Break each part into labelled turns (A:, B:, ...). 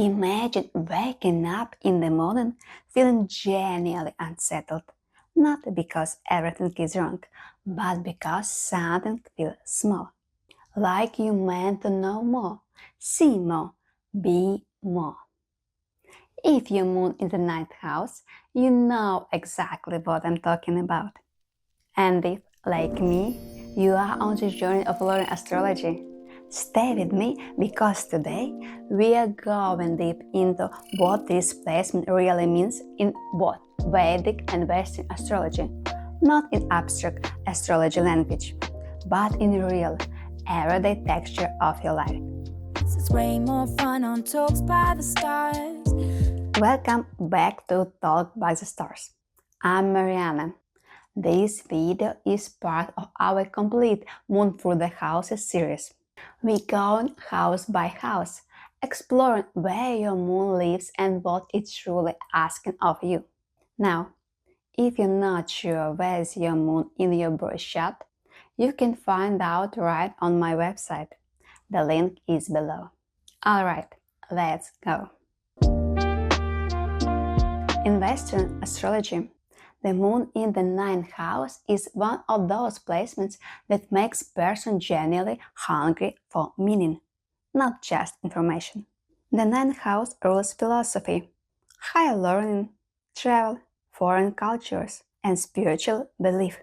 A: Imagine waking up in the morning feeling genuinely unsettled, not because everything is wrong, but because something feels small. Like you meant to know more, see more, be more. If your moon is the ninth house, you know exactly what I'm talking about. And if, like me, you are on the journey of learning astrology, stay with me because today we are going deep into what this placement really means in both Vedic and Western astrology, not in abstract astrology language, but in real, everyday texture of your life.
B: It's way more fun on Talks by the Stars.
A: Welcome back to Talk by the Stars. I'm Mariana. This video is part of our complete Moon through the Houses series. We go house by house, exploring where your moon lives and what it's truly asking of you. Now, if you're not sure where's your moon in your birth chart, you can find out right on my website. The link is below. Alright, let's go. In Western astrology, the moon in the ninth house is one of those placements that makes person genuinely hungry for meaning, not just information. The ninth house rules philosophy, higher learning, travel, foreign cultures, and spiritual belief.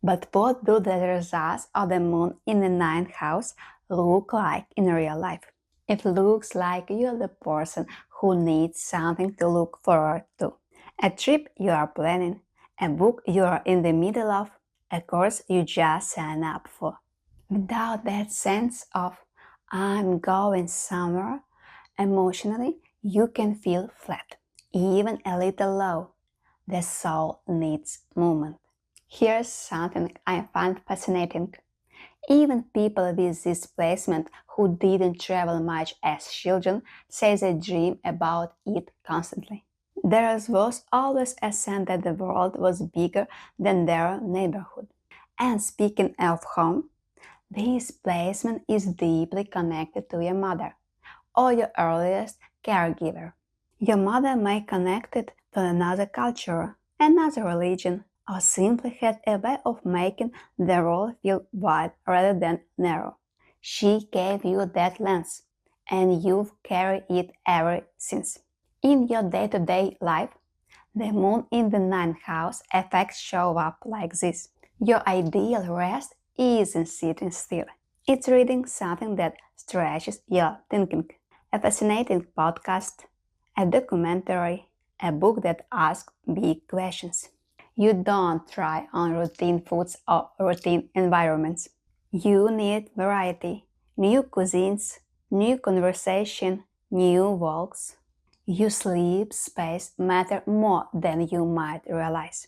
A: But what do the results of the moon in the ninth house look like in real life? It looks like you're the person who needs something to look forward to. A trip you are planning, a book you are in the middle of, a course you just signed up for. Without that sense of, I'm going somewhere, emotionally, you can feel flat, even a little low. The soul needs movement. Here's something I find fascinating. Even people with this placement who didn't travel much as children say they dream about it constantly. There was always a sense that the world was bigger than their neighborhood. And speaking of home, this placement is deeply connected to your mother or your earliest caregiver. Your mother may connect it to another culture, another religion, or simply had a way of making the world feel wide rather than narrow. She gave you that lens, and you've carried it ever since. In your day-to-day life, the moon in the ninth house effects show up like this. Your ideal rest isn't sitting still. It's reading something that stretches your thinking. A fascinating podcast, a documentary, a book that asks big questions. You don't try on routine foods or routine environments. You need variety, new cuisines, new conversation, new walks. Your sleep space matter more than you might realize.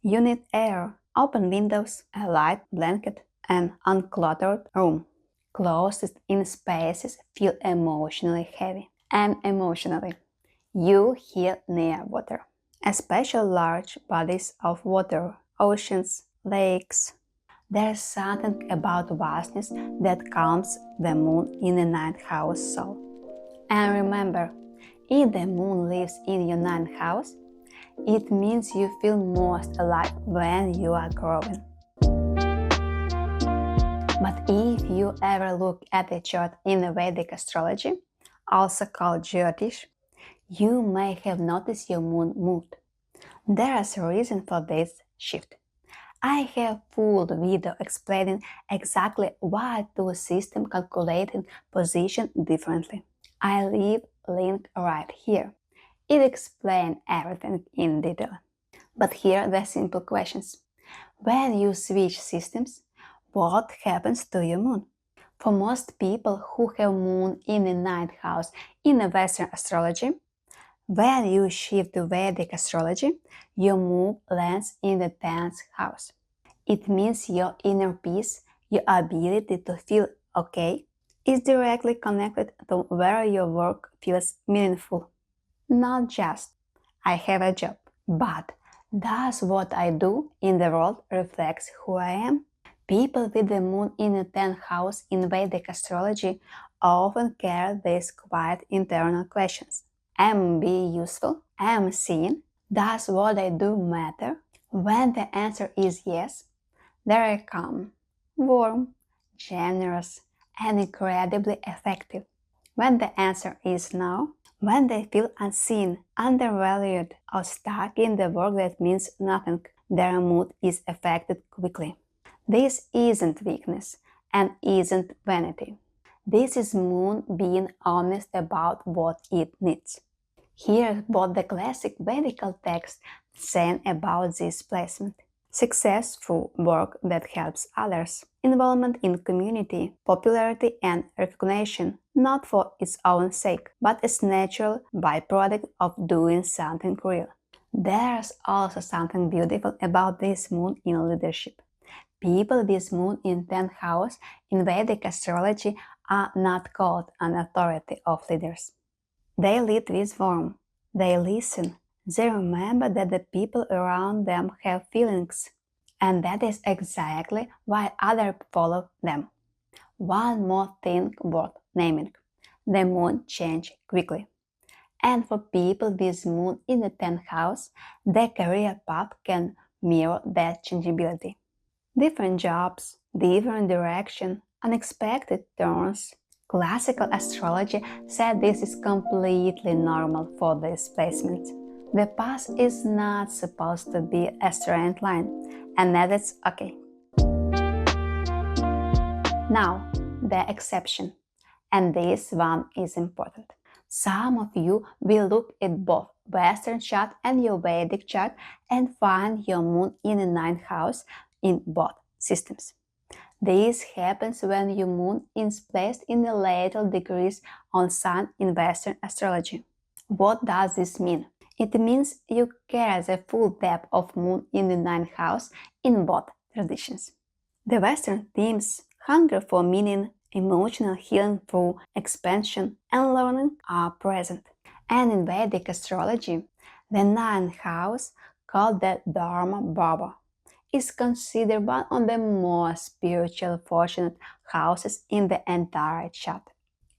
A: You need air, open windows, a light blanket, an uncluttered room. Closed-in spaces feel emotionally heavy. And emotionally, you heal near water, especially large bodies of water, oceans, lakes. There's something about vastness that calms the moon in the ninth house soul. And remember, if the moon lives in your ninth house, it means you feel most alive when you are growing. But if you ever look at a chart in the Vedic astrology, also called Jyotish, you may have noticed your moon moved. There is a reason for this shift. I have full video explaining exactly why two systems calculating position differently. I leave link right here. It explains everything in detail. But here are the simple questions. When you switch systems, what happens to your moon? For most people who have moon in the ninth house in the Western astrology, when you shift to Vedic astrology, your moon lands in the 10th house. It means your inner peace, your ability to feel okay, is directly connected to where your work feels meaningful. Not just, I have a job, but does what I do in the world reflects who I am? People with the moon in the 10th house in Vedic astrology often carry these quiet internal questions. Am I useful? Am I seen? Does what I do matter? When the answer is yes, they are calm, warm, generous, and incredibly effective. When the answer is no, when they feel unseen, undervalued, or stuck in the work that means nothing, their mood is affected quickly. This isn't weakness and isn't vanity. This is Moon being honest about what it needs. Here's what the classic Vedic text saying about this placement. Success through work that helps others. Involvement in community, popularity and recognition, not for its own sake, but as natural byproduct of doing something real. There's also something beautiful about this moon in leadership. People with moon in 10th house in Vedic astrology are not called an authority of leaders. They lead with warmth. They listen. They remember that the people around them have feelings. And that is exactly why others follow them. One more thing worth naming. The moon changes quickly. And for people with moon in the 10th house, their career path can mirror that changeability. Different jobs, different direction, unexpected turns. Classical astrology said this is completely normal for this placement. The path is not supposed to be a straight line, and that is okay. Now, the exception, and this one is important. Some of you will look at both Western chart and your Vedic chart and find your moon in the 9th house in both systems. This happens when your moon is placed in the later degrees on Sun in Western astrology. What does this mean? It means you carry the full depth of moon in the 9th house in both traditions. The Western themes, hunger for meaning, emotional healing through expansion, and learning are present. And in Vedic astrology, the 9th house, called the Dharma Bhava, is considered one of the most spiritual fortunate houses in the entire chart.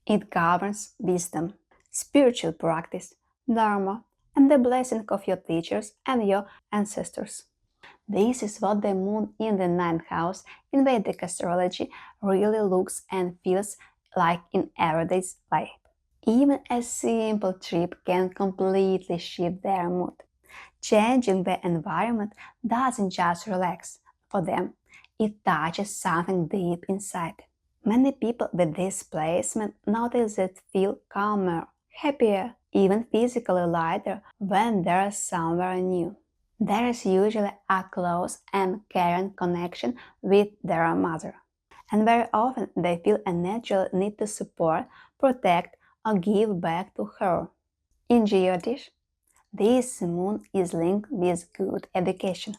A: It governs wisdom, spiritual practice, dharma, and the blessing of your teachers and your ancestors. This is what the moon in the 9th house in Vedic astrology really looks and feels like in everyday life. Even a simple trip can completely shift their mood. Changing the environment doesn't just relax for them, it touches something deep inside. Many people with this placement notice that feel calmer, happier, even physically lighter when they're somewhere new. There is usually a close and caring connection with their mother, and very often they feel a natural need to support, protect, or give back to her. In Jyotish, this moon is linked with good education,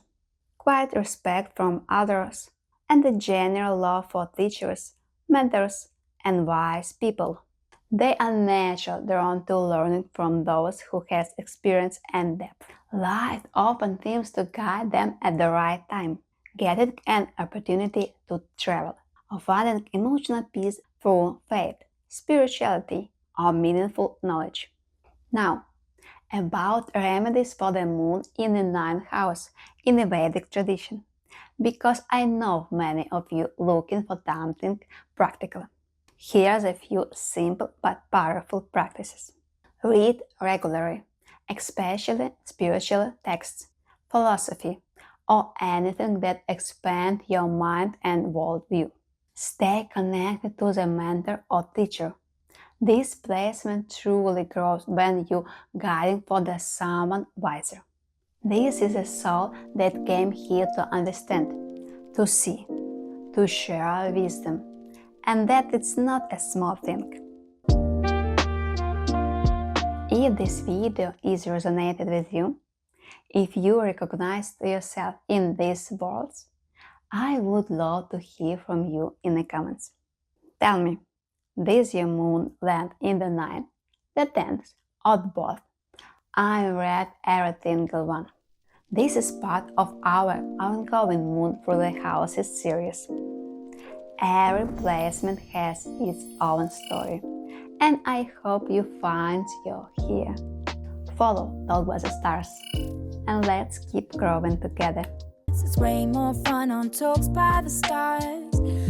A: quiet respect from others, and a general love for teachers, mentors, and wise people. They are naturally drawn to learning from those who have experience and depth. Life often seems to guide them at the right time, getting an opportunity to travel, or finding emotional peace through faith, spirituality, or meaningful knowledge. Now, about remedies for the moon in the 9th house in the Vedic tradition, because I know many of you looking for something practical. Here's a few simple but powerful practices. Read regularly, especially spiritual texts, philosophy, or anything that expands your mind and worldview. Stay connected to the mentor or teacher. This placement truly grows when you guiding for the someone wiser. This is a soul that came here to understand, to see, to share wisdom, and that it's not a small thing. If this video is resonated with you, if you recognize yourself in these words, I would love to hear from you in the comments. Tell me, does your moon land in the 9th, the 10th, or both? I read every single one. This is part of our ongoing Moon through the Houses series. Every placement has its own story, and I hope you find you here. Follow Talk by the Stars, and let's keep growing together.
B: It's way more fun on Talks by the Stars.